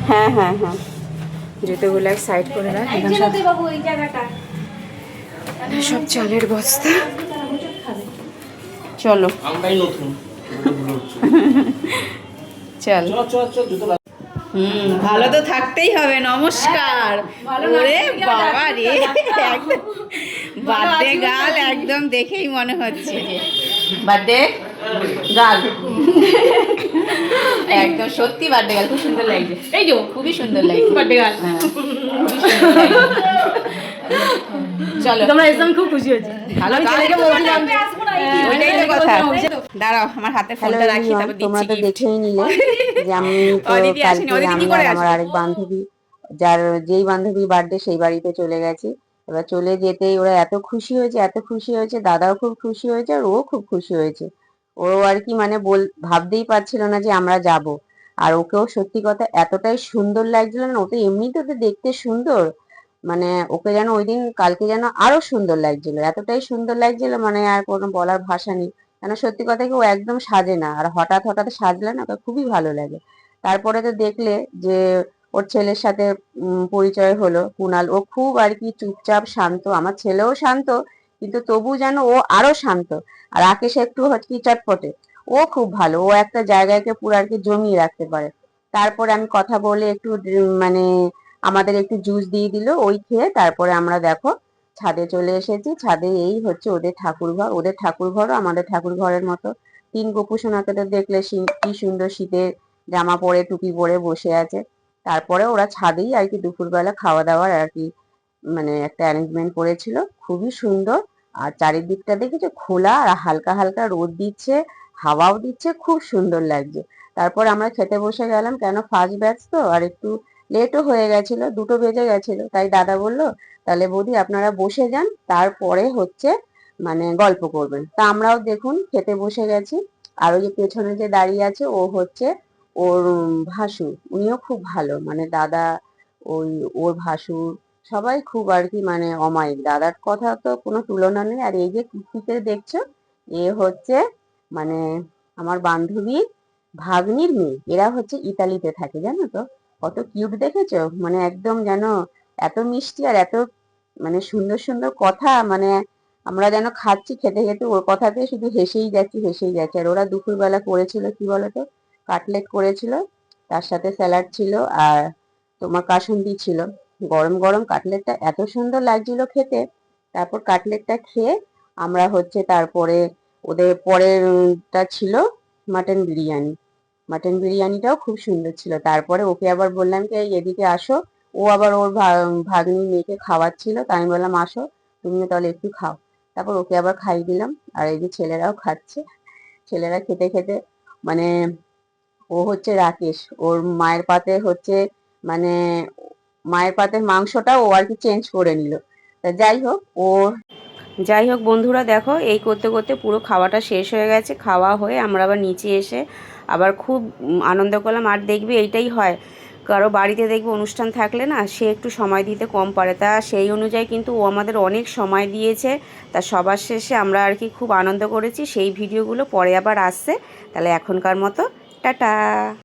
হ্যাঁ হ্যাঁ হ্যাঁ, জুতোগুলো এক সাইড করে রাখ। সব চালের বস্তা। চলো চল। ভালো তো থাকতেই হবে। নমস্কার। ওরে বাবা রে, বার্থডে গার্ল একদম দেখেই মনে হচ্ছে যে বার্থডে গার্ল। একদম সত্যি বার্থডে গার্ল, খুব সুন্দর লাগছে। এই যে খুবই সুন্দর লাগছে বার্থডে গার্ল। চলো, তোমরা একদম খুব খুশি হয়েছে। ভালো ছেলেকে বলছিলাম, ওইটাই তো কথা। দাঁড়াও, আমার হাতে ফোনটা রাখি, তারপর তোমরা দিচ্ছি তো গিফট। দেখেই নিলে যে আমি তো অদিতি আসেনি। কালকে অদিতি কি আমি করে আর আমার আসবে? আরেক বান্ধবী, যেই বান্ধবীর বার্থডে সেই বাড়িতে চলে গেছি। এবার চলে যেতেই ওরা এত খুশি হয়েছে, এত খুশি হয়েছে, দাদাও খুব খুশি হয়েছে আর ও খুব খুশি হয়েছে। ও আর কি মানে ভাবতেই পারছিল না যে আমরা যাব। আর ওকেও সত্যি কথা এতটাই সুন্দর লাগছিল না, ও তো এমনিতে তো দেখতে সুন্দর, মানে ওকে যেন ওই দিন কালকে যেন আরো সুন্দর লাগছিল, এতটাই সুন্দর লাগছিল মানে আর কোনো বলার ভাষা নেই। কেন সত্যি কথা কি ও একদম সাজে না, আর হঠাৎ হঠাৎ সাজলে না ওকে খুবই ভালো লাগে। তারপরে তো দেখলে যে ওর ছেলের সাথে পরিচয় হলো, কুনাল। ও খুব আর কি চুপচাপ শান্ত, আমার ছেলেও শান্ত, কিন্তু তবু যেন ও আরো শান্ত। আর রাকেশ একটু হচ্ছে কি চটপটে, ও খুব ভালো, ও একটা জায়গাকে পুরো আর কি জমিয়ে রাখতে পারে। তারপরে আমি কথা বলে একটু মানে আমাদের একটু জুস দিয়ে দিল, ওই খেয়ে তারপরে আমরা দেখো ছাদে চলে এসেছি। ছাদে এই হচ্ছে ওদের ঠাকুর ঘর, ওদের ঠাকুর ঘরও আমাদের ঠাকুর ঘরের মতো। তিন গোপু সোনাকে তো দেখলে কি সুন্দর শীতের জামা পরে টুপি পরে বসে আছে। তারপরে ওরা ছাদেই আর কি দুপুরবেলা খাওয়া দাওয়ার আর কি মানে একটা অ্যারেঞ্জমেন্ট করেছিল, খুবই সুন্দর। আর চারিদিকটা দেখেছো খোলা, আর হালকা হালকা রোদ দিচ্ছে, হাওয়াও দিচ্ছে, খুব সুন্দর লাগছে। তারপর আমরা খেতে বসে গেলাম, কেন ফার্স্ট ব্যাচ তো আর একটু লেটও হয়ে গেছিল, 2টো বেজে গেছিল। তাই দাদা বলল তাহলে বৌদি আপনারা বসে যান, তারপরে হচ্ছে মানে গল্প করবেন। তা আমরাও দেখুন খেতে বসে গেছি। আর ওই যে পেছনে যে দাঁড়িয়ে আছে ও হচ্ছে ওর ভাসুর, উনিও খুব ভালো, মানে দাদা, ওই ওর ভাসুর সবাই খুব আর কি মানে অমায়িক, দাদার কথা তো কোনো তুলনা নেই। আর এই যে কুর্তিতে দেখছো, এ হচ্ছে মানে আমার বান্ধবীর ভাগ্নির মেয়ে। এরা হচ্ছে ইতালিতে থাকে, জানো তো? কত কিউট দেখেছো, মানে একদম যেন এত মিষ্টি আর এত মানে সুন্দর সুন্দর কথা, মানে আমরা যেন খাচ্ছি, খেতে খেতে ওর কথাতে শুধু হেসেই যাচ্ছি হেসেই যাচ্ছি। আর ওরা দুপুরবেলা করেছিল কি বলতো, কাটলেট করেছিল, তার সাথে স্যালাড ছিল, আর তোমার কাসুন্দি ছিল। গরম গরম কাটলেটটা এত সুন্দর লাগছিল খেতে। তারপর কাটলেটটা খেয়ে আমরা হচ্ছে তারপরে ওদের পরেরটা ছিল মাটন বিরিয়ানি। মাটন বিরিয়ানিটাও খুব সুন্দর ছিল। তারপরে ওকে আবার বললাম যে "এই এদিকে আসো", ও আবার ওর ভাগ্নির মেয়েকে খাওয়াচ্ছিল, তাই আমি বললাম আসো তুমিও তাহলে একটু খাও। তারপর ওকে আবার খাইয়ে দিলাম। আর এই যে ছেলেরাও খাচ্ছে, ছেলেরা খেতে খেতে মানে ও হচ্ছে রাকেশ, ওর মায়ের পাতে হচ্ছে মানে মায়ের পাতের মাংসটা ও আর কি চেঞ্জ করে নিল। তা যাই হোক বন্ধুরা, দেখো এই করতে করতে পুরো খাওয়াটা শেষ হয়ে গেছে। খাওয়া হয়ে আমরা আবার নিচে এসে আবার খুব আনন্দ করলাম। আর দেখবি এইটাই হয়, কারো বাড়িতে দেখবে অনুষ্ঠান থাকলে না সে একটু সময় দিতে কম পারে, তা সেই অনুযায়ী কিন্তু ও আমাদের অনেক সময় দিয়েছে। তা সবার শেষে আমরা আর কি খুব আনন্দ করেছি। সেই ভিডিওগুলো পরে আবার আসছে। তাহলে এখনকার মতো টাটা।